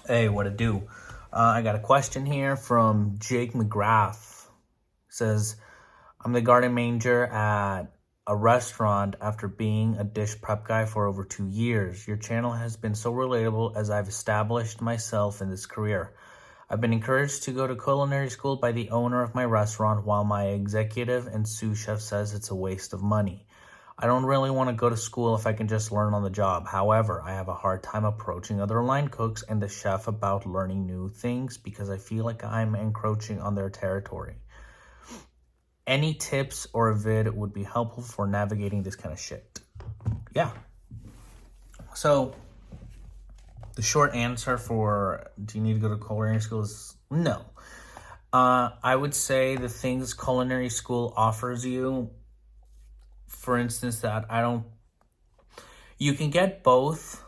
Hey, what it do? I got a question here from Jake McGrath. Says, I'm the garden manager at a restaurant after being a dish prep guy for over 2 years. Your channel has been so relatable as I've established myself in this career. I've been encouraged to go to culinary school by the owner of my restaurant, while my executive and sous chef says it's a waste of money. I don't really want to go to school if I can just learn on the job. However, I have a hard time approaching other line cooks and the chef about learning new things because I feel like I'm encroaching on their territory. Any tips or a vid would be helpful for navigating this kind of shit. Yeah. So, the short answer for do you need to go to culinary school is no. I would say the things culinary school offers you, for instance, you can get both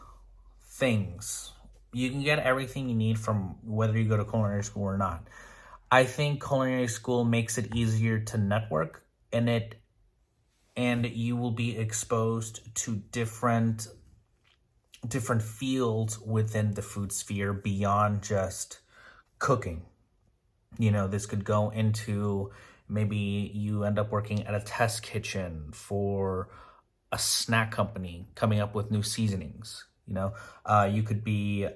things. You can get everything you need from whether you go to culinary school or not. I think culinary school makes it easier to network and you will be exposed to different fields within the food sphere beyond just cooking. This could go into maybe you end up working at a test kitchen for a snack company coming up with new seasonings. You could be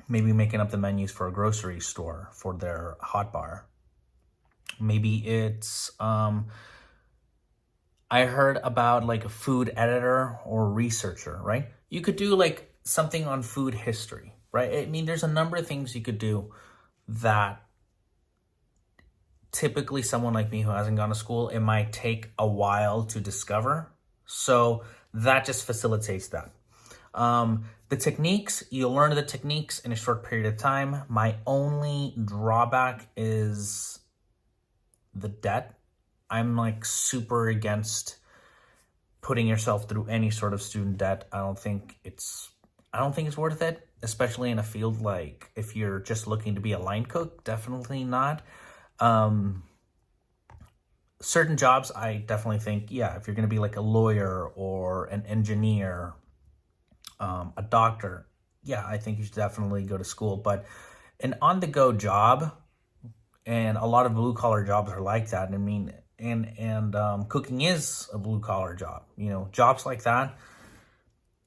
maybe making up the menus for a grocery store for their hot bar. Maybe it's I heard about like a food editor or researcher, right? You could do like something on food history, right? I mean, there's a number of things you could do that typically someone like me who hasn't gone to school, it might take a while to discover. So that just facilitates that. The techniques, you'll learn the techniques in a short period of time. My only drawback is the debt. I'm like super against putting yourself through any sort of student debt. I don't think it's worth it, especially in a field like if you're just looking to be a line cook, definitely not. Certain jobs, I definitely think, yeah, if you're going to be like a lawyer or an engineer, a doctor, yeah, I think you should definitely go to school. But an on-the-go job, and a lot of blue-collar jobs are like that. I mean, and cooking is a blue-collar job. Jobs like that,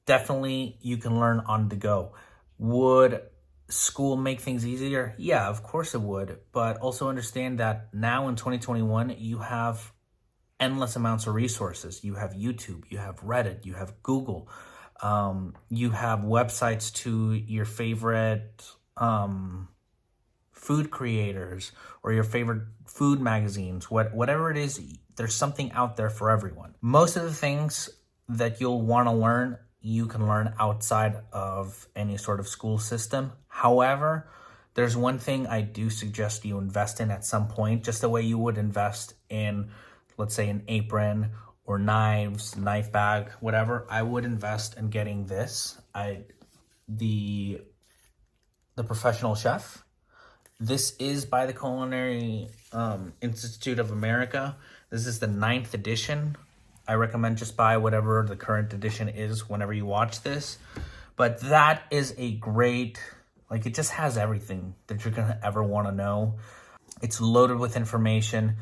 definitely you can learn on the go. Would school make things easier? Yeah, of course it would. But also understand that now in 2021, you have endless amounts of resources. You have YouTube, you have Reddit, you have Google. You have websites to your favorite food creators or your favorite food magazines. Whatever it is, there's something out there for everyone. Most of the things that you'll want to learn, you can learn outside of any sort of school system. However, there's one thing I do suggest you invest in at some point, just the way you would invest in, let's say, an apron or knives, knife bag, whatever. I would invest in getting this. The Professional Chef. This is by the Culinary Institute of America. This is the 9th edition. I recommend just buy whatever the current edition is whenever you watch this. But that is a great, it just has everything that you're gonna ever wanna know. It's loaded with information.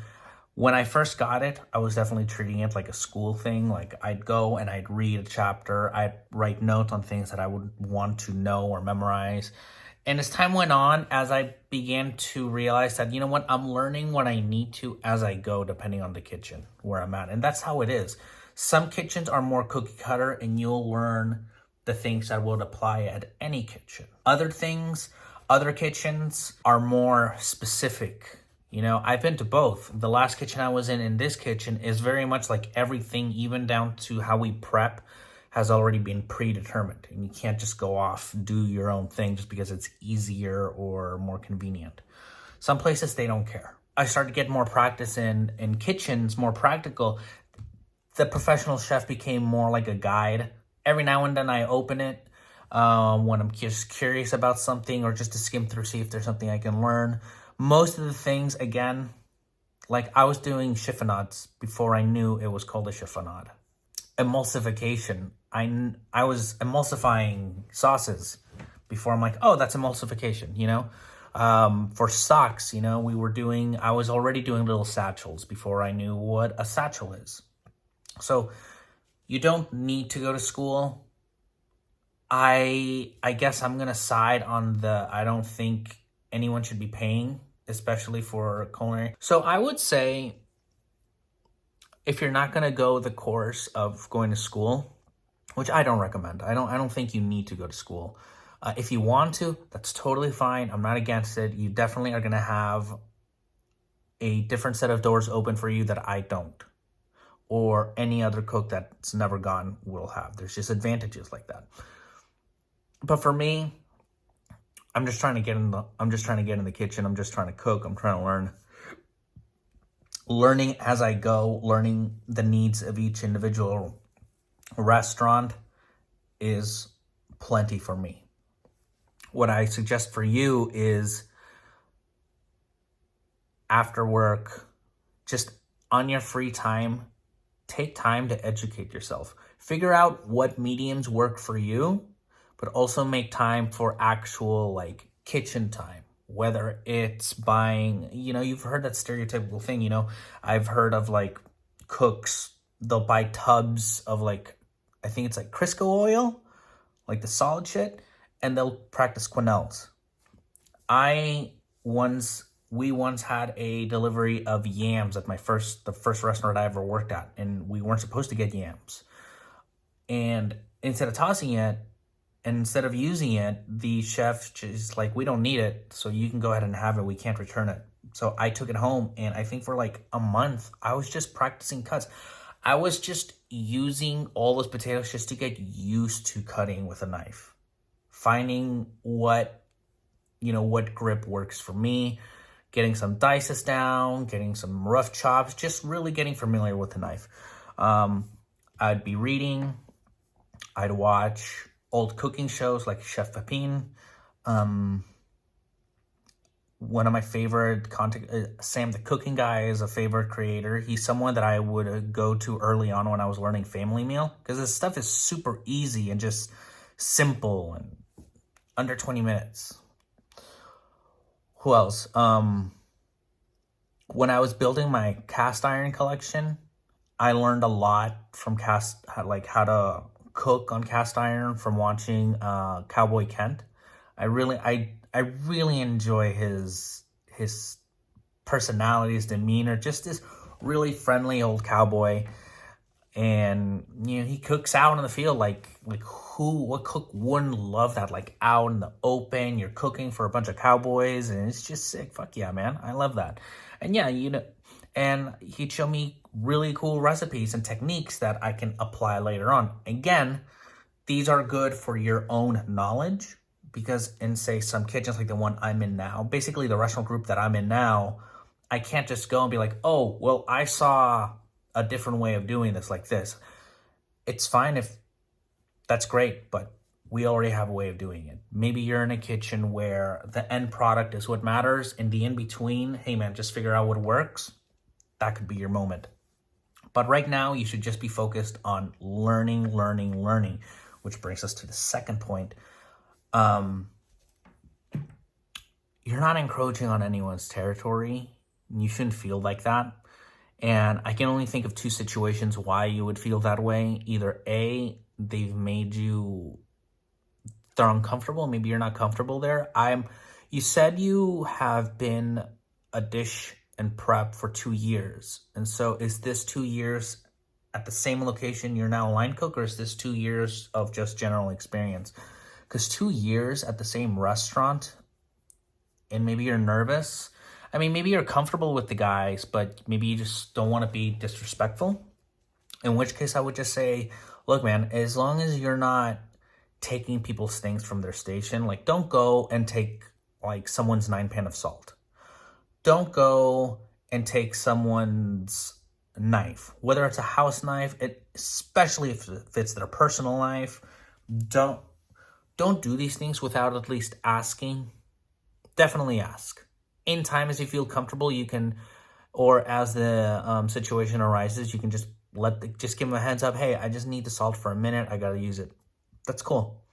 When I first got it, I was definitely treating it like a school thing. Like I'd go and I'd read a chapter, I'd write notes on things that I would want to know or memorize. And as time went on, as I began to realize that, you know what, I'm learning what I need to as I go, depending on the kitchen where I'm at. And that's how it is. Some kitchens are more cookie cutter and you'll learn the things that would apply at any kitchen. Other kitchens are more specific. I've been to both. The last kitchen I was in this kitchen is very much like everything, even down to how we prep, has already been predetermined. And you can't just go off, do your own thing just because it's easier or more convenient. Some places, they don't care. I started to get more practice in kitchens, more practical. The Professional Chef became more like a guide. Every now and then I open it when I'm just curious about something or just to skim through, see if there's something I can learn. Most of the things, again, like I was doing chiffonades before I knew it was called a chiffonade. Emulsification. I was emulsifying sauces before. I'm like, oh, that's emulsification, you know? For socks, you know, I was already doing little satchels before I knew what a satchel is. So you don't need to go to school. I guess I'm gonna side on I don't think anyone should be paying, especially for culinary. So I would say if you're not gonna go the course of going to school, which I don't recommend. I don't think you need to go to school. If you want to, that's totally fine. I'm not against it. You definitely are gonna have a different set of doors open for you that I don't, or any other cook that's never gone will have. There's just advantages like that. But for me, I'm just trying to get in the kitchen. I'm just trying to cook. I'm trying to learning as I go, learning the needs of each individual restaurant is plenty for me. What I suggest for you is after work, just on your free time, take time to educate yourself. Figure out what mediums work for you, but also make time for actual like kitchen time. Whether it's buying, you know, you've heard that stereotypical thing, you know, I've heard of like cooks, they'll buy tubs of like, I think it's like Crisco oil, like the solid shit, and they'll practice quenelles. We once had a delivery of yams at the first restaurant I ever worked at, and we weren't supposed to get yams. And instead of tossing it, and instead of using it, the chef just like, we don't need it, so you can go ahead and have it. We can't return it. So I took it home, and I think for like a month, I was just practicing cuts. I was just using all those potatoes just to get used to cutting with a knife. Finding what grip works for me, getting some dices down, getting some rough chops, just really getting familiar with the knife. I'd be reading, I'd watch old cooking shows like Chef Pepin. One of my favorite Sam the Cooking Guy is a favorite creator. He's someone that I would go to early on when I was learning family meal, because this stuff is super easy and just simple and under 20 minutes. Who else? When I was building my cast iron collection, I learned a lot from how to cook on cast iron from watching Cowboy Kent. I really enjoy his personality, his demeanor, just this really friendly old cowboy. And you know, he cooks out in the field like what cook wouldn't love that? Like out in the open, you're cooking for a bunch of cowboys, and it's just sick. Fuck yeah, man. I love that. And yeah, you know, and he'd show me really cool recipes and techniques that I can apply later on. Again, these are good for your own knowledge, because in, say, some kitchens like the one I'm in now, basically the restaurant group that I'm in now, I can't just go and be like, oh, well, I saw a different way of doing this like this. It's fine if that's great, but we already have a way of doing it. Maybe you're in a kitchen where the end product is what matters, and the in-between, hey man, just figure out what works. That could be your moment. But right now, you should just be focused on learning, which brings us to the second point. You're not encroaching on anyone's territory. You shouldn't feel like that. And I can only think of two situations why you would feel that way. Either A, they've made you, they're uncomfortable. Maybe you're not comfortable there. You said you have been a dish and prep for 2 years. And so is this 2 years at the same location you're now a line cook, or is this 2 years of just general experience? Because 2 years at the same restaurant, and maybe you're nervous. I mean, maybe you're comfortable with the guys, but maybe you just don't want to be disrespectful. In which case I would just say, look, man, as long as you're not taking people's things from their station, like don't go and take like someone's 9-pan of salt. Don't go and take someone's knife, whether it's a house knife, especially if it's their personal knife. Don't do these things without at least asking. Definitely ask. In time, as you feel comfortable, you can, or as the situation arises, you can just Just give them a heads up. Hey, I just need the salt for a minute. I got to use it. That's cool.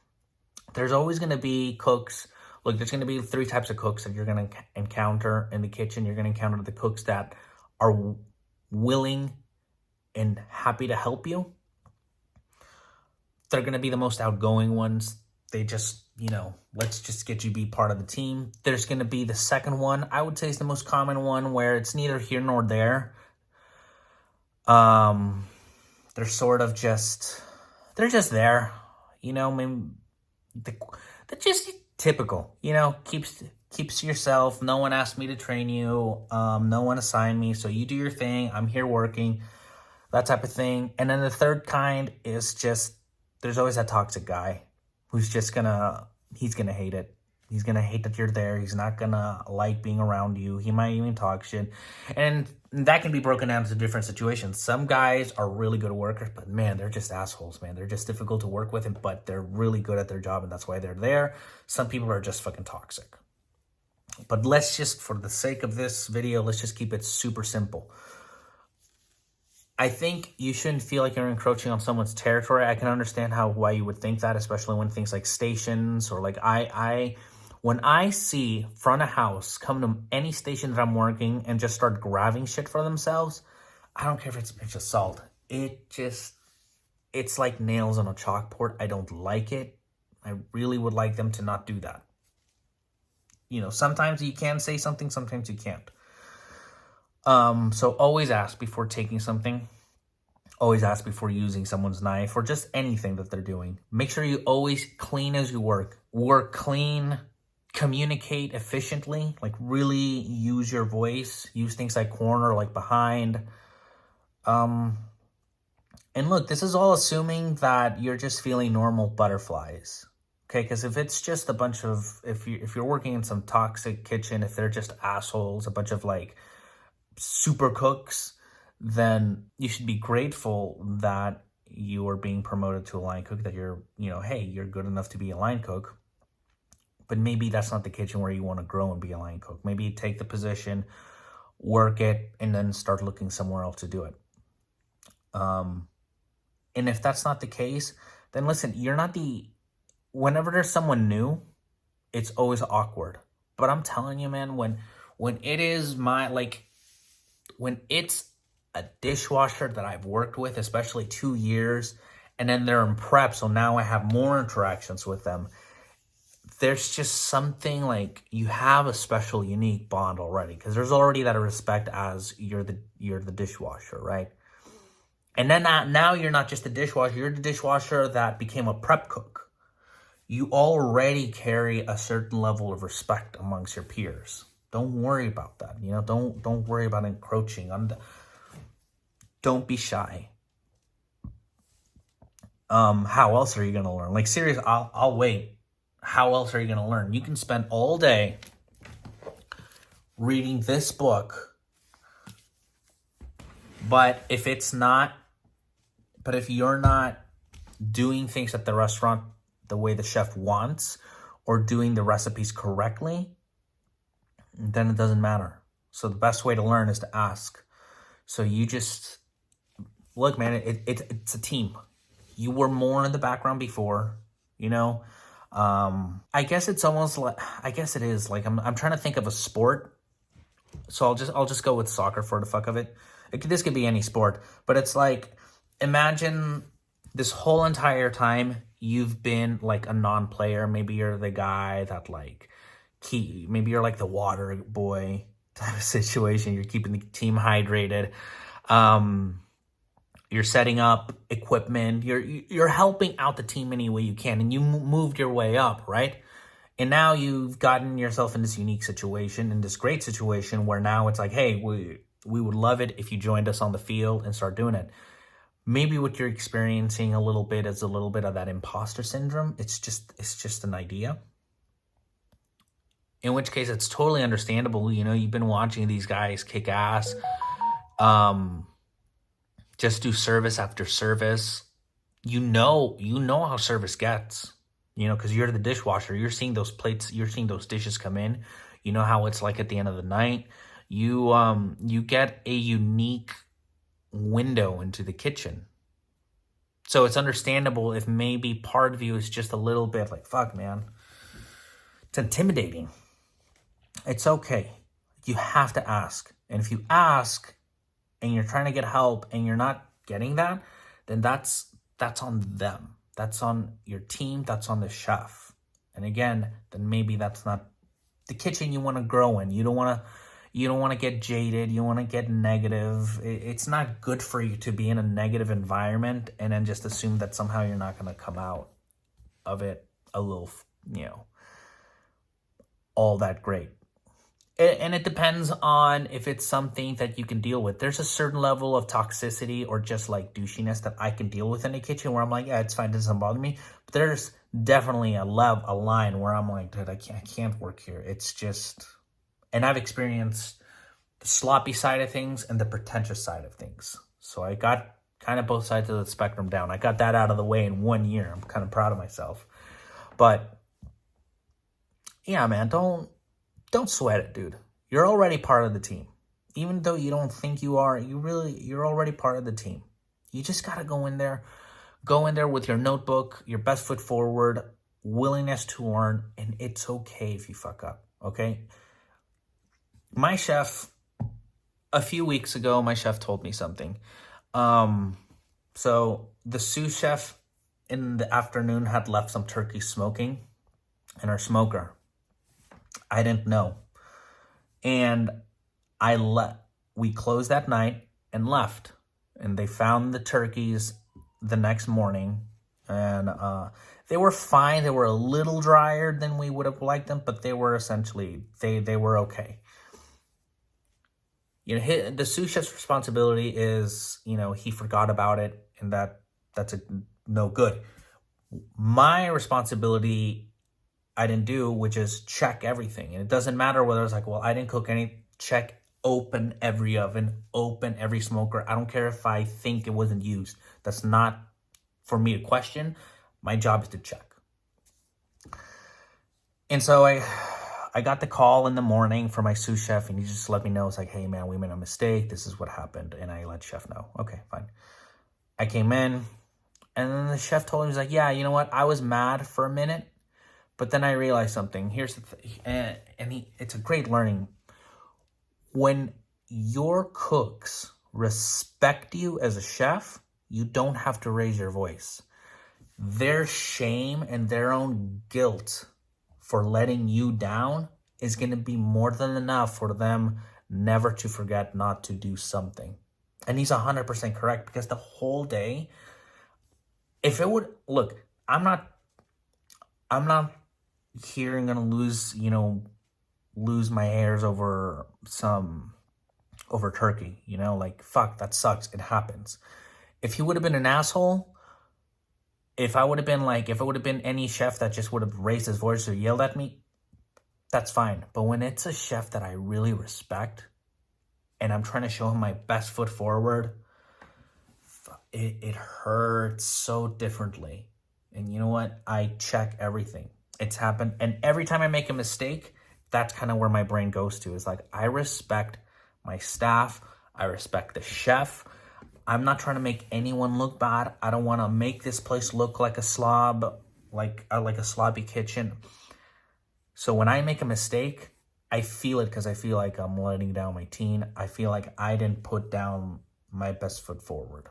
There's always going to be cooks. Look, there's going to be 3 types of cooks that you're going to encounter in the kitchen. You're going to encounter the cooks that are willing and happy to help you. They're going to be the most outgoing ones. They just, let's just get you be part of the team. There's going to be the second one. I would say is the most common one, where it's neither here nor there. They're sort of just, they're just there. Maybe they're just typical, keeps yourself. No one asked me to train you. No one assigned me. So you do your thing. I'm here working, that type of thing. And then the third kind is just, there's always that toxic guy who's just he's gonna hate it. He's gonna hate that you're there. He's not gonna like being around you. He might even talk shit. And that can be broken down into different situations. Some guys are really good workers, but man, they're just assholes, man. They're just difficult to work with, but they're really good at their job, and that's why they're there. Some people are just fucking toxic. But let's just, for the sake of this video, let's just keep it super simple. I think you shouldn't feel like you're encroaching on someone's territory. I can understand why you would think that, especially when things like stations or like when I see front of house come to any station that I'm working and just start grabbing shit for themselves, I don't care if it's a pinch of salt. It's like nails on a chalkboard. I don't like it. I really would like them to not do that. Sometimes you can say something, sometimes you can't. So always ask before taking something. Always ask before using someone's knife or just anything that they're doing. Make sure you always clean as you work. Work clean, communicate efficiently, like really use your voice. Use things like corner, like behind. And look, this is all assuming that you're just feeling normal butterflies. Okay, because if it's just a bunch of, if you're working in some toxic kitchen, if they're just assholes, a bunch of like super cooks, then you should be grateful that you are being promoted to a line cook, that you're, hey, you're good enough to be a line cook. But maybe that's not the kitchen where you want to grow and be a line cook. Maybe take the position, work it, and then start looking somewhere else to do it. And if that's not the case, then listen, whenever there's someone new, it's always awkward. But I'm telling you, man, when it is when it's a dishwasher that I've worked with, especially 2 years, and then they're in prep, so now I have more interactions with them, there's just something like you have a special, unique bond already, because there's already that respect as you're the dishwasher, right? And then now you're not just the dishwasher, you're the dishwasher that became a prep cook. You already carry a certain level of respect amongst your peers. Don't worry about that. Don't worry about encroaching on don't be shy. How else are you going to learn? Like, serious, I'll wait. How else are you going to learn? You can spend all day reading this book, but if you're not doing things at the restaurant the way the chef wants, or doing the recipes correctly, then it doesn't matter. So the best way to learn is to ask. So you just, look, man, it's a team. You were more in the background before, I guess it's almost like, I guess it is like, I'm trying to think of a sport. So I'll just go with soccer for the fuck of it. This could be any sport, but it's like, imagine this whole entire time you've been like a non-player. Maybe you're the guy that maybe you're like the water boy type of situation. You're keeping the team hydrated. You're setting up equipment. You're helping out the team any way you can, and you moved your way up, right? And now you've gotten yourself in this unique situation, in this great situation where now it's like, hey, we would love it if you joined us on the field and start doing it. Maybe what you're experiencing a little bit is a little bit of that imposter syndrome. It's just an idea. In which case, it's totally understandable. You've been watching these guys kick ass, just do service after service. You know how service gets, because you're the dishwasher. You're seeing those plates, you're seeing those dishes come in. You know how it's like at the end of the night. You get a unique window into the kitchen. So it's understandable if maybe part of you is just a little bit like, fuck, man. It's intimidating. It's okay. You have to ask. And if you ask and you're trying to get help and you're not getting that, then that's on them. That's on your team. That's on the chef. And again, then maybe that's not the kitchen you want to grow in. You don't want to get jaded. You want to get negative. It's not good for you to be in a negative environment and then just assume that somehow you're not going to come out of it a little, all that great. And it depends on if it's something that you can deal with. There's a certain level of toxicity or just like douchiness that I can deal with in the kitchen where I'm like, yeah, it's fine, it doesn't bother me. But there's definitely a line where I'm like, dude, I can't work here. It's just, and I've experienced the sloppy side of things and the pretentious side of things. So I got kind of both sides of the spectrum down. I got that out of the way in 1 year. I'm kind of proud of myself. But yeah, man, don't sweat it, dude. You're already part of the team. Even though you don't think you are, you're already part of the team. You just got to go in there with your notebook, your best foot forward, willingness to learn, and it's okay if you fuck up, okay? My chef, a few weeks ago, my chef told me something. So the sous chef in the afternoon had left some turkey smoking in our smoker. I didn't know. And we closed that night and left. And they found the turkeys the next morning. And they were fine. They were a little drier than we would have liked them, but they were essentially, they were okay. The sous chef's responsibility is, he forgot about it, and that's no good. My responsibility I didn't do, which is check everything. And it doesn't matter whether it's like, well, I didn't cook any, check, open every oven, open every smoker. I don't care if I think it wasn't used. That's not for me to question. My job is to check. And so I got the call in the morning from my sous chef, and he just let me know. It's like, hey, man, we made a mistake. This is what happened. And I let chef know. Okay, fine. I came in, and then the chef told me, he's like, yeah, you know what? I was mad for a minute. But then I realized something. Here's the thing, it's a great learning. When your cooks respect you as a chef, you don't have to raise your voice. Their shame and their own guilt for letting you down is going to be more than enough for them never to forget not to do something. And he's 100% correct, because the whole day, if it would, look, I'm not here and gonna lose my hairs over turkey, like, fuck, that sucks. It happens. If he would have been an asshole, if it would have been any chef that just would have raised his voice or yelled at me, that's fine. But when it's a chef that I really respect and I'm trying to show him my best foot forward, it hurts so differently. And you know what? I check everything. It's happened. And every time I make a mistake, that's kind of where my brain goes to. It's like, I respect my staff. I respect the chef. I'm not trying to make anyone look bad. I don't want to make this place look like a slob, like a sloppy kitchen. So when I make a mistake, I feel it, because I feel like I'm letting down my team. I feel like I didn't put down my best foot forward.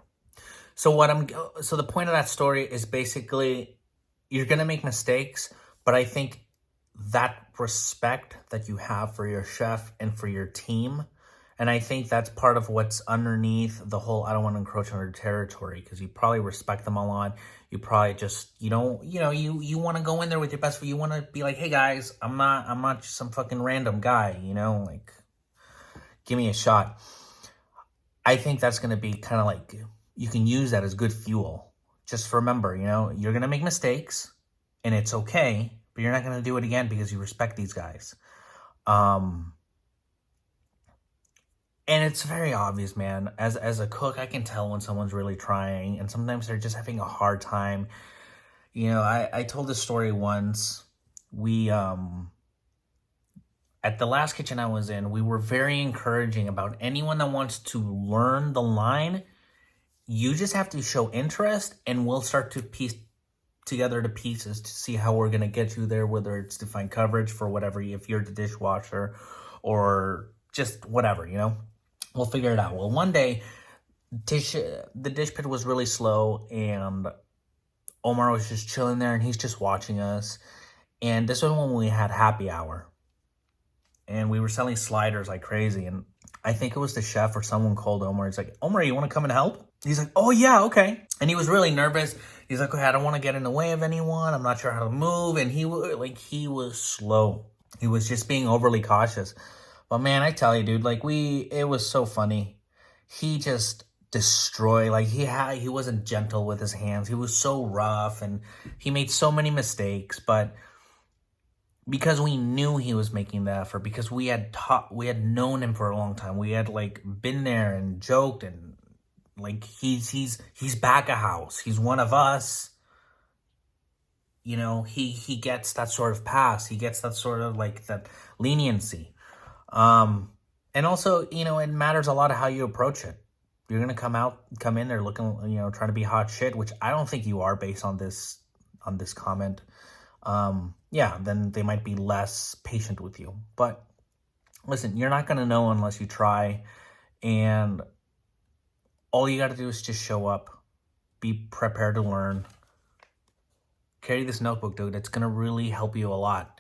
So the point of that story is basically, you're going to make mistakes, but I think that respect that you have for your chef and for your team, and I think that's part of what's underneath the whole, I don't want to encroach on their territory, because you probably respect them a lot. You probably just, you want to go in there with your best foot. You want to be like, hey guys, I'm not just some fucking random guy, like, give me a shot. I think that's going to be kind of like, you can use that as good fuel. Just remember, you're going to make mistakes, and it's okay, but you're not going to do it again because you respect these guys. And it's very obvious, man. As a cook, I can tell when someone's really trying, and sometimes they're just having a hard time. I told this story once. We, at the last kitchen I was in, we were very encouraging about anyone that wants to learn the line. You just have to show interest, and we'll start to piece together the pieces to see how we're going to get you there, whether it's to find coverage for whatever, if you're the dishwasher or just whatever, we'll figure it out. Well, one day the dish pit was really slow, and Omar was just chilling there, and he's just watching us. And this was when we had happy hour, and we were selling sliders like crazy. And I think it was the chef or someone called Omar. He's like, Omar, you want to come and help? He's like, oh yeah, okay. And he was really nervous. He's like, okay, I don't want to get in the way of anyone. I'm not sure how to move. And he was slow. He was just being overly cautious. But man, I tell you, dude, it was so funny. He just destroyed, he wasn't gentle with his hands. He was so rough, and he made so many mistakes. But because we knew he was making the effort, because we had known him for a long time, we had been there and joked, and he's back a house. He's one of us. He gets that sort of pass. He gets that sort of that leniency. And also, it matters a lot of how you approach it. You're going to come in there looking, trying to be hot shit, which I don't think you are based on this comment. Then they might be less patient with you. But listen, you're not going to know unless you try. And all you got to do is just show up, be prepared to learn. Carry this notebook, dude. It's going to really help you a lot.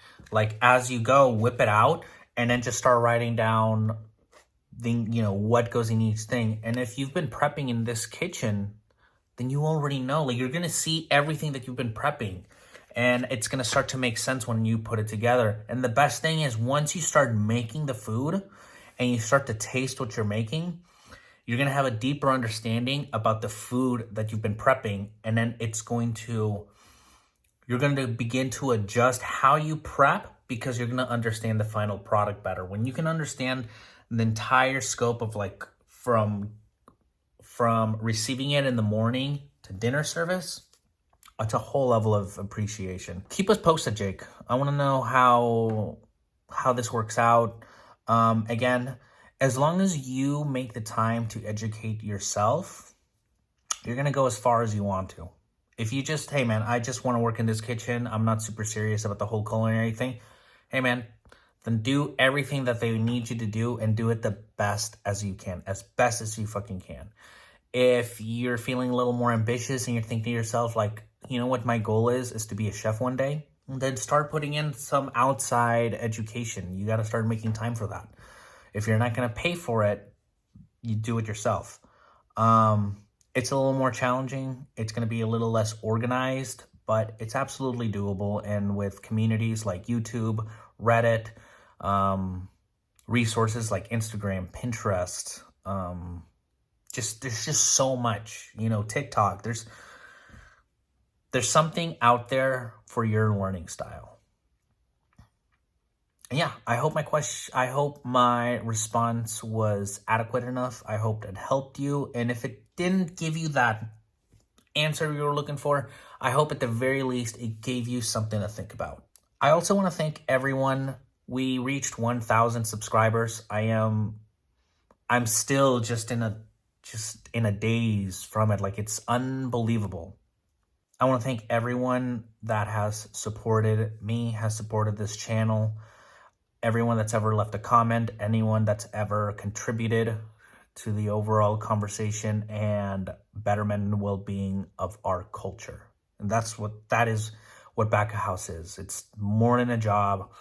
As you go, whip it out, and then just start writing down what goes in each thing. And if you've been prepping in this kitchen, then you already know. You're going to see everything that you've been prepping. And it's going to start to make sense when you put it together. And the best thing is, once you start making the food and you start to taste what you're making, you're going to have a deeper understanding about the food that you've been prepping. And then you're going to begin to adjust how you prep, because you're going to understand the final product better. When you can understand the entire scope of from receiving it in the morning to dinner service, it's a whole level of appreciation. Keep us posted, Jake. I want to know how this works out. Again, as long as you make the time to educate yourself, you're going to go as far as you want to. If you just, hey man, I just want to work in this kitchen, I'm not super serious about the whole culinary thing, hey man, then do everything that they need you to do, and do it the best as you can, as best as you fucking can. If you're feeling a little more ambitious and you're thinking to yourself, you know what my goal is to be a chef one day, then start putting in some outside education. You got to start making time for that. If you're not going to pay for it, you do it yourself. It's a little more challenging. It's going to be a little less organized, but it's absolutely doable. And with communities like YouTube, Reddit, resources like Instagram, Pinterest, there's just so much, TikTok, there's something out there for your learning style. And yeah, I hope my response was adequate enough. I hope it helped you. And if it didn't give you that answer you were looking for, I hope at the very least it gave you something to think about. I also want to thank everyone. We reached 1,000 subscribers. I'm still just in a daze from it. It's unbelievable. I want to thank everyone that has supported me, has supported this channel, everyone that's ever left a comment, anyone that's ever contributed to the overall conversation and betterment and well-being of our culture. And that is what Back of House is. It's more than a job.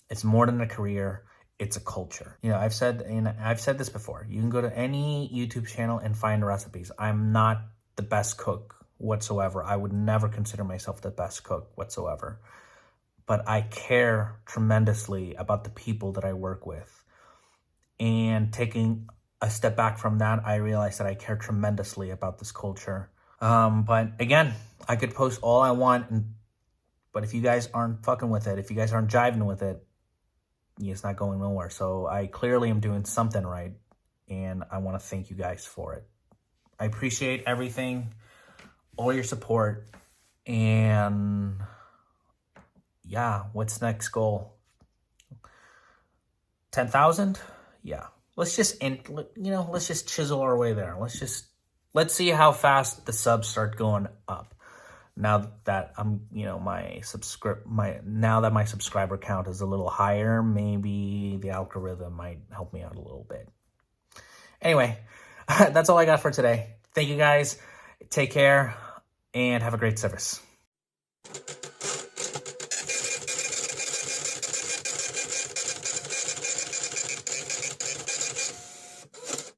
It's more than a career. It's a culture. I've said this before. You can go to any YouTube channel and find recipes. I'm not the best cook whatsoever. I would never consider myself the best cook whatsoever. But I care tremendously about the people that I work with. And taking a step back from that, I realized that I care tremendously about this culture. But again, I could post all I want, but if you guys aren't fucking with it, if you guys aren't jiving with it, it's not going nowhere. So I clearly am doing something right, and I want to thank you guys for it. I appreciate everything, all your support, and yeah, what's next goal? 10,000? Yeah. Let's just chisel our way there. Let's just let's see how fast the subs start going up. Now that I'm, now that my subscriber count is a little higher, maybe the algorithm might help me out a little bit. Anyway, that's all I got for today. Thank you guys. Take care and have a great service.